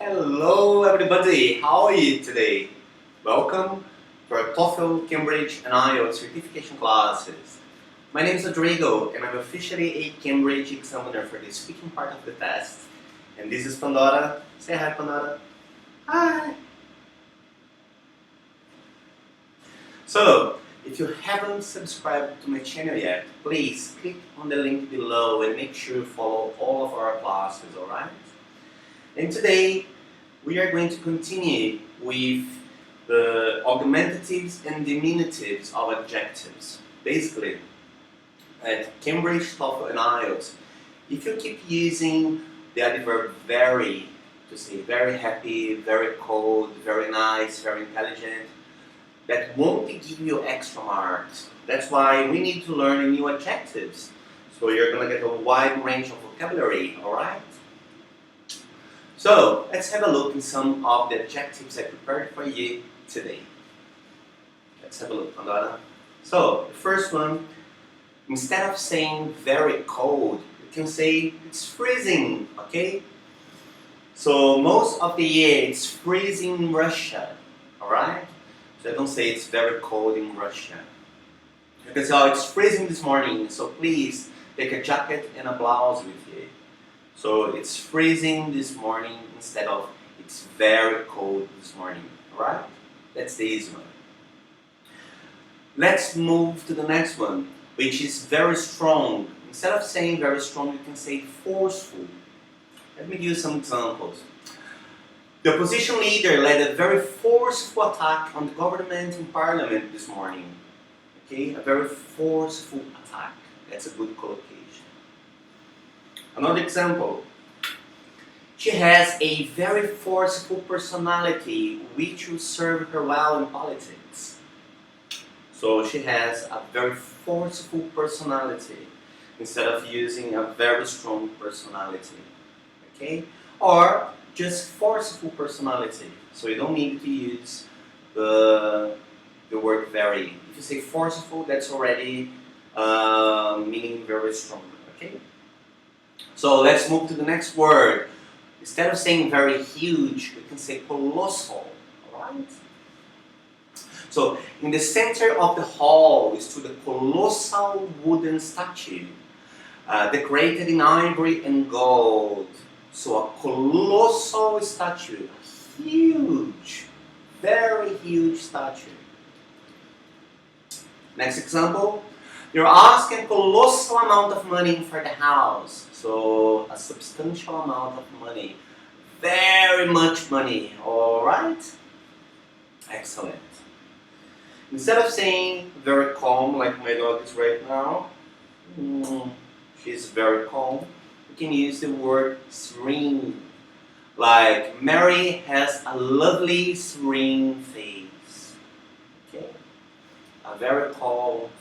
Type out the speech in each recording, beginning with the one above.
Hello everybody, how are you today? Welcome to our TOEFL, Cambridge and IELTS certification classes. My name is Rodrigo and I'm officially a Cambridge examiner for the speaking part of the test. And this is Pandora. Say hi, Pandora. Hi! So, if you haven't subscribed to my channel yet, please click on the link below and make sure you follow all of our classes, alright? And today, we are going to continue with the augmentatives and diminutives of adjectives. Basically, at Cambridge, TOEFL and IELTS, if you keep using the adverb very to say very happy, very cold, very nice, very intelligent, that won't give you extra marks. That's why we need to learn new adjectives. So you're going to get a wide range of vocabulary, alright? So, let's have a look at some of the adjectives I prepared for you today. Let's have a look, Pandora. So, the first one, instead of saying very cold, you can say it's freezing, okay? So, most of the year it's freezing in Russia, alright? So, I don't say it's very cold in Russia. You can say, oh, it's freezing this morning, so please take a jacket and a blouse with you. So it's freezing this morning instead of it's very cold this morning, alright? That's the easy one. Let's move to the next one, which is very strong. Instead of saying very strong, you can say forceful. Let me give you some examples. The opposition leader led a very forceful attack on the government in parliament this morning. Okay, a very forceful attack. That's a good collocation. Another example. She has a very forceful personality which will serve her well in politics. So she has a very forceful personality instead of using a very strong personality. Okay? Or just forceful personality. So you don't need to use the word very. If you say forceful, that's already meaning very strong. Okay? So let's move to the next word. Instead of saying very huge, we can say colossal, alright? So in the center of the hall is to the colossal wooden statue, decorated in ivory and gold. So a colossal statue, a huge, very huge statue. Next example. You're asking a colossal amount of money for the house. So, a substantial amount of money. Very much money. Alright? Excellent. Instead of saying very calm, like my dog is right now, she's very calm, you can use the word serene. Like, Mary has a lovely serene face. Okay? A very calm face.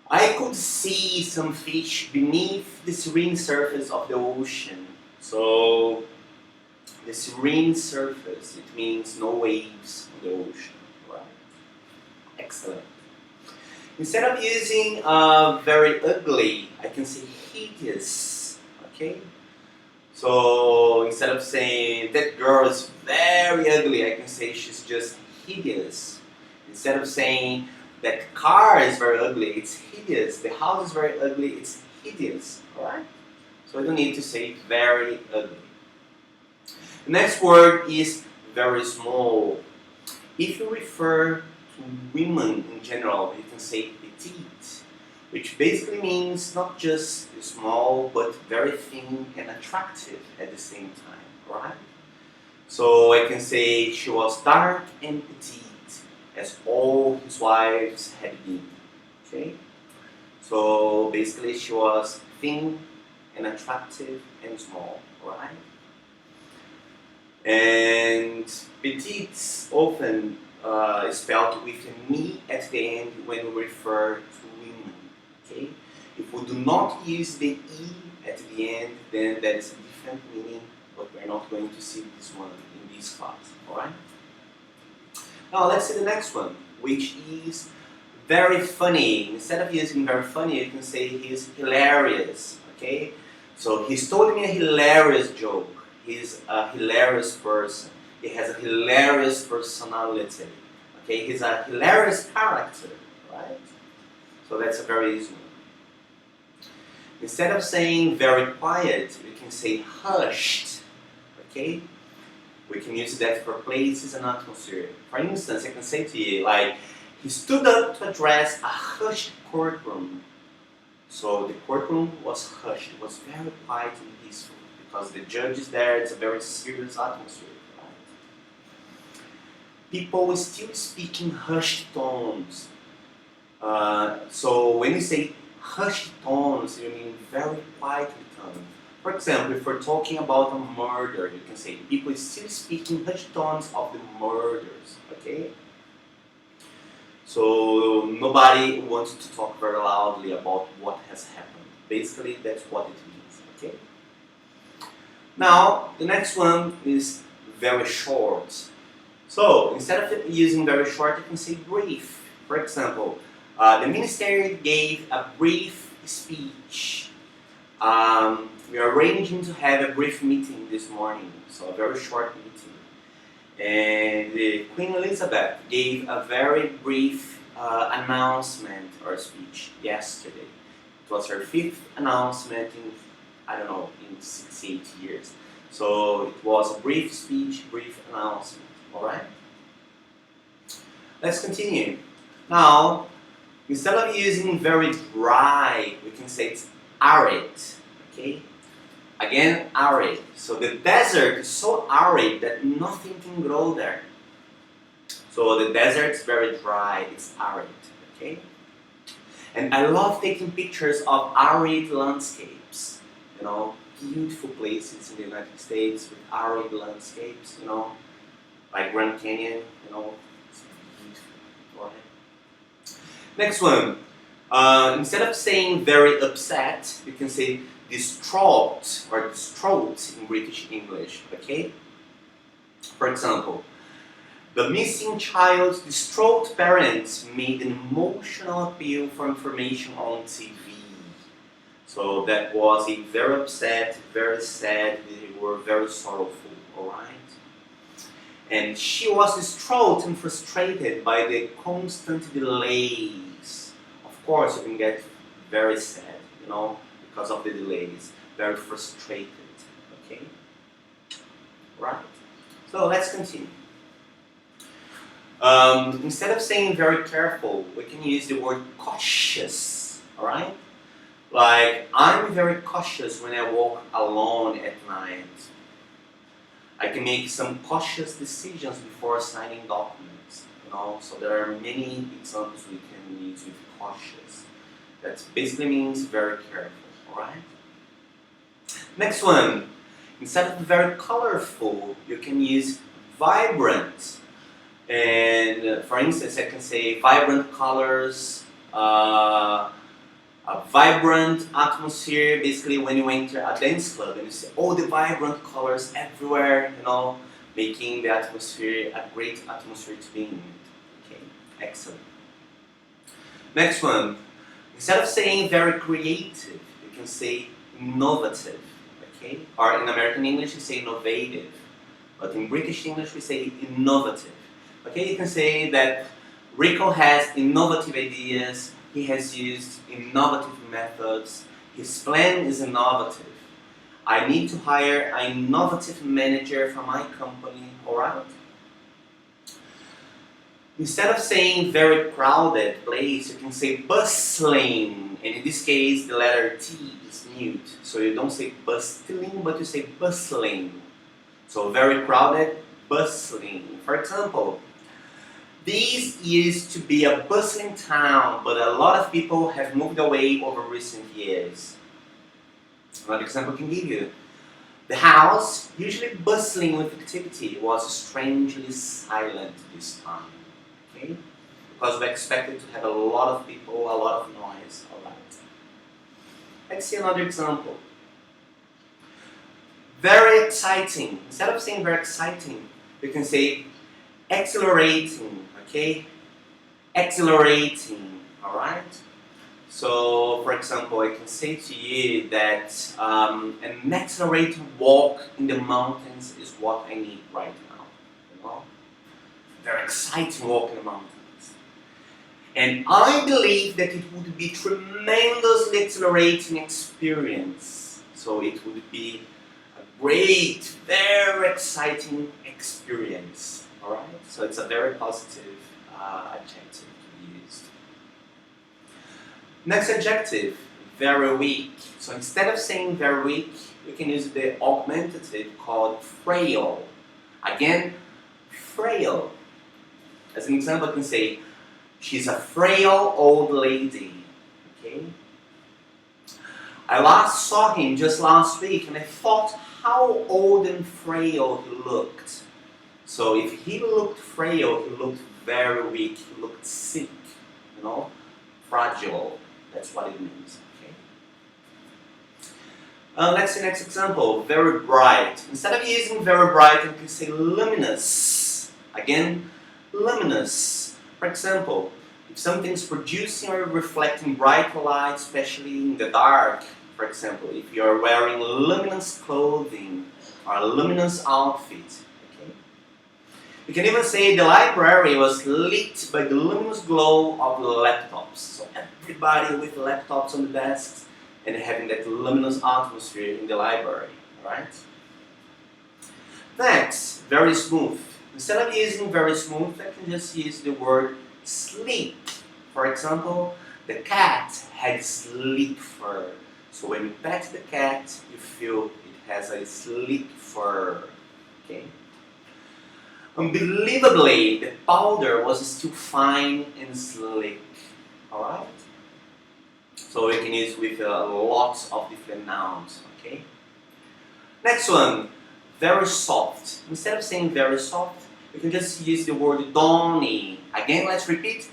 I could see some fish beneath the serene surface of the ocean. So, the serene surface, it means no waves on the ocean, right? Excellent. Instead of using very ugly, I can say hideous, okay? So, instead of saying that girl is very ugly, I can say she's just hideous. Instead of saying that car is very ugly, it's hideous. The house is very ugly, it's hideous. Alright? So I don't need to say very ugly. The next word is very small. If you refer to women in general, you can say petite, which basically means not just small, but very thin and attractive at the same time. Alright? So I can say she was dark and petite, as all his wives had been. Okay? So basically she was thin and attractive and small, right? And petite often is spelled with an E at the end when we refer to women. Okay? If we do not use the E at the end, then that is a different meaning, but we're not going to see this one in this class. Alright? Now let's see the next one, which is very funny. Instead of using very funny, you can say he's hilarious. Okay? So he's told me a hilarious joke. he's a hilarious person. He has a hilarious personality. Okay, he's a hilarious character, right? So that's a very easy one. Instead of saying very quiet, we can say hushed. Okay, we can use that for places and atmosphere. For instance, I can say to you, like, he stood up to address a hushed courtroom. So the courtroom was hushed. It was very quiet and peaceful because the judge is there. It's a very serious atmosphere. Right? People are still speaking hushed tones. So when you say hushed tones, you mean very quietly tone. For example, if we're talking about a murder, you can say people are still speaking hushed tones of the murders. Okay. So nobody wants to talk very loudly about what has happened. Basically, that's what it means. Okay. Now the next one is very short. So instead of using very short, you can say brief. For example, the minister gave a brief speech. We are arranging to have a brief meeting this morning, so a very short meeting. And Queen Elizabeth gave a very brief announcement or speech yesterday. It was her 5th announcement in, I don't know, in 68 years. So it was a brief speech, brief announcement. Alright? Let's continue. Now, instead of using very dry, we can say it's arid. Okay? Again, arid. So the desert is so arid that nothing can grow there. So the desert is very dry, it's arid. Okay? And I love taking pictures of arid landscapes. You know, beautiful places in the United States with arid landscapes, you know, like Grand Canyon, you know, it's beautiful. Go ahead. Next one. Instead of saying very upset, you can say distraught or distraught in British English, okay? For example, the missing child's distraught parents made an emotional appeal for information on TV. So that was a very upset, very sad, they were very sorrowful, alright? And she was distraught and frustrated by the constant delays. Of course, you can get very sad, you know, because of the delays, very frustrated, okay? Right? So let's continue. Instead of saying very careful, we can use the word cautious, alright? Like, I'm very cautious when I walk alone at night. I can make some cautious decisions before signing documents, you know? So there are many examples we can use with cautious. That basically means very careful. Alright? Next one. Instead of very colorful, you can use vibrant. And for instance, I can say vibrant colors, a vibrant atmosphere. Basically, when you enter a dance club and you see all the vibrant colors everywhere, you know, making the atmosphere a great atmosphere to be in. Okay, excellent. Next one. Instead of saying very creative, you can say innovative, okay? Or in American English, you say innovative. But in British English, we say innovative. Okay, you can say that Rico has innovative ideas, he has used innovative methods, his plan is innovative. I need to hire an innovative manager for my company, alright? Instead of saying very crowded place, you can say bustling. And in this case, the letter T is mute. So you don't say bustling, but you say bustling. So very crowded, bustling. For example, this used to be a bustling town, but a lot of people have moved away over recent years. Another example I can give you. The house, usually bustling with activity, was strangely silent this time. Okay? Because we expected to have a lot of people, a lot of noise, all that. Let's see another example. Very exciting. Instead of saying very exciting, we can say exhilarating, okay? Exhilarating, alright? So, for example, I can say to you that an accelerated walk in the mountains is what I need right now. You know, very exciting walk in the mountains. And I believe that it would be tremendously exhilarating experience. So it would be a great, very exciting experience. Alright? So it's a very positive adjective to be used. Next adjective, very weak. So instead of saying very weak, we can use the augmentative called frail. Again, frail. As an example, I can say, she's a frail old lady. Okay? I last saw him just last week and I thought how old and frail he looked. So if he looked frail, he looked very weak, he looked sick, you know, fragile. That's what it means. Okay? Let's see next example, very bright. Instead of using very bright, you can say luminous. Again, luminous. For example, if something's producing or reflecting bright light, especially in the dark, for example, if you're wearing luminous clothing or a luminous outfit, okay? You can even say the library was lit by the luminous glow of the laptops. So everybody with laptops on the desks and having that luminous atmosphere in the library, right? Next, very smooth. Instead of using very smooth, I can just use the word sleek. For example, the cat had sleek fur. So when you pet the cat, you feel it has a sleek fur. Okay? Unbelievably, the powder was still fine and slick. Alright? So we can use with lots of different nouns. Okay? Next one, very soft. Instead of saying very soft, you can just use the word dawny. Again, let's repeat.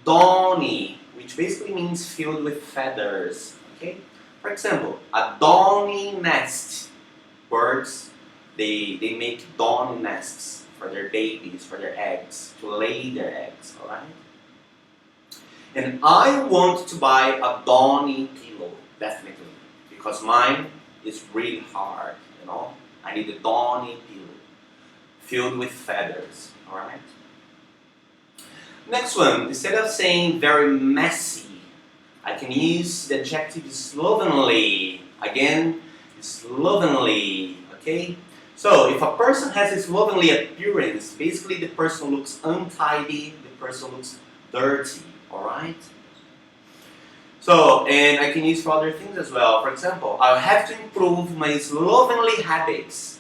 Dawny, which basically means filled with feathers. Okay? For example, a dawny nest. Birds, they make dawny nests for their babies, for their eggs, to lay their eggs, alright? And I want to buy a dawny pillow, definitely, because mine is really hard, you know? I need a dawny pillow, filled with feathers, alright? Next one, instead of saying very messy, I can use the adjective slovenly. Again, slovenly, okay? So, if a person has a slovenly appearance, basically the person looks untidy, the person looks dirty, alright? So, and I can use for other things as well. For example, I have to improve my slovenly habits.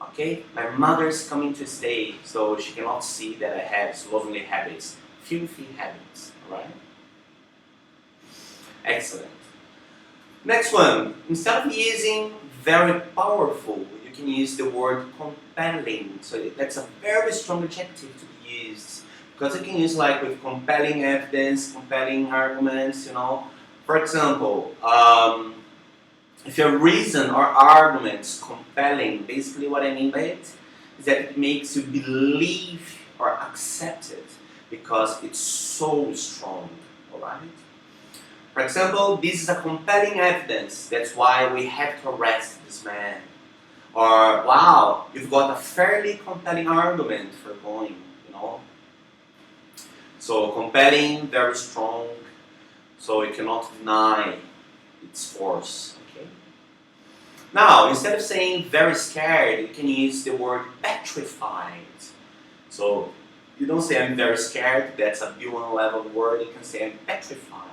Okay, my mother's coming to stay, so she cannot see that I have slovenly habits, filthy habits, alright? Excellent. Next one, instead of using very powerful, you can use the word compelling. So that's a very strong adjective to be used, because you can use like with compelling evidence, compelling arguments, you know. For example, if your reason or argument is compelling, basically what I mean by it is that it makes you believe or accept it because it's so strong, alright? For example, this is a compelling evidence, that's why we have to arrest this man. Or, wow, you've got a fairly compelling argument for going, you know? So, compelling, very strong, so you cannot deny its force. Now, instead of saying very scared, you can use the word petrified. So, you don't say I'm very scared, that's a B1 level word, you can say I'm petrified.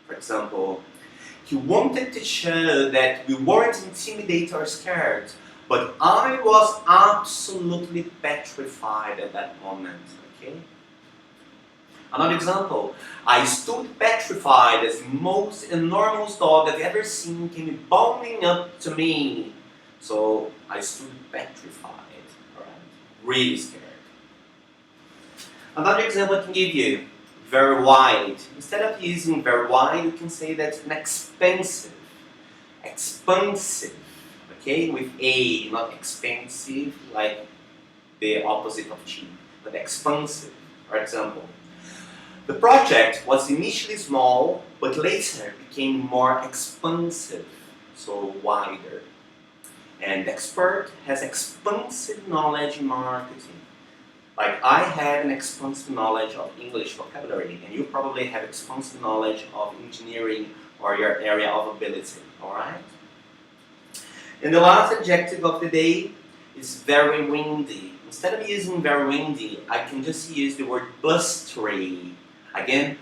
For example, he wanted to show that we weren't intimidated or scared, but I was absolutely petrified at that moment, okay? Another example, I stood petrified as the most enormous dog I've ever seen came bounding up to me. So I stood petrified, right? Really scared. Another example I can give you, very wide. Instead of using very wide, you can say that's an expensive. Expensive, okay? With A, not expensive, like the opposite of cheap, but expensive. For example, The project was initially small, but later became more expansive, so wider. And the expert has expansive knowledge in marketing. Like I had an expansive knowledge of English vocabulary, and you probably have expansive knowledge of engineering or your area of ability, alright? And the last adjective of the day is very windy. Instead of using very windy, I can just use the word blustery. Again,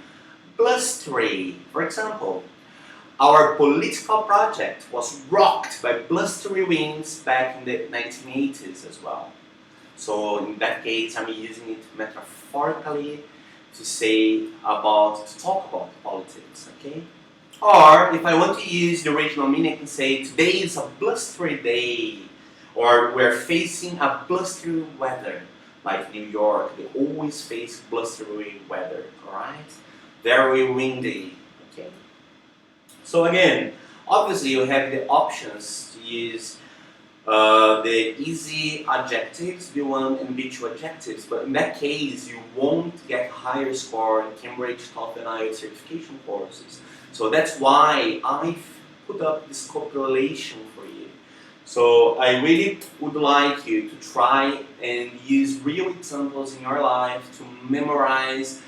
blustery. For example, our political project was rocked by blustery winds back in the 1980s as well. So in that case, I'm using it metaphorically to talk about politics, okay? Or if I want to use the original meaning, I can say today is a blustery day, or we're facing a blustery weather. Like New York, they always face blustery weather, alright? Very windy, okay? So again, obviously you have the options to use the easy adjectives, B1 and B2 adjectives, but in that case you won't get higher score in Cambridge, TOEFL and IELTS certification courses. So that's why I've put up this compilation for you. So I really would like you to try and use real examples in your life to memorize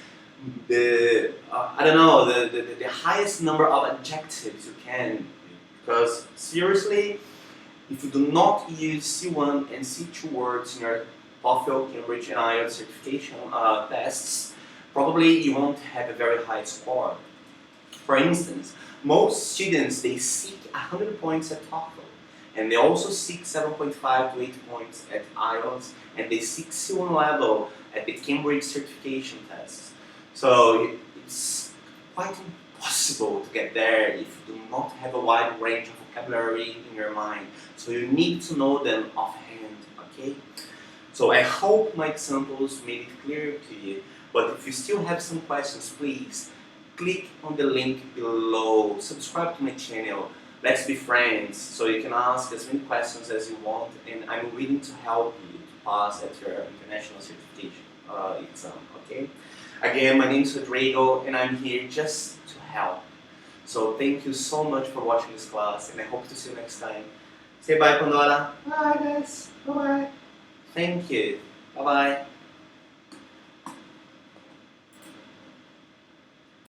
the highest number of adjectives you can. Because seriously, if you do not use C1 and C2 words in your TOEFL, Cambridge and IELTS certification tests, probably you won't have a very high score. For instance, most students, they seek 100 points at TOEFL, and they also seek 7.5 to 8 points at IELTS, and they seek C1 level at the Cambridge certification tests. So it's quite impossible to get there if you do not have a wide range of vocabulary in your mind. So you need to know them offhand, okay? So I hope my examples made it clear to you, but if you still have some questions, please click on the link below, subscribe to my channel, let's be friends, so you can ask as many questions as you want, and I'm willing to help you to pass at your international certification exam, okay? Again, my name is Rodrigo, and I'm here just to help. So thank you so much for watching this class, and I hope to see you next time. Say bye, Pandora. Bye, guys. Bye-bye. Thank you. Bye-bye.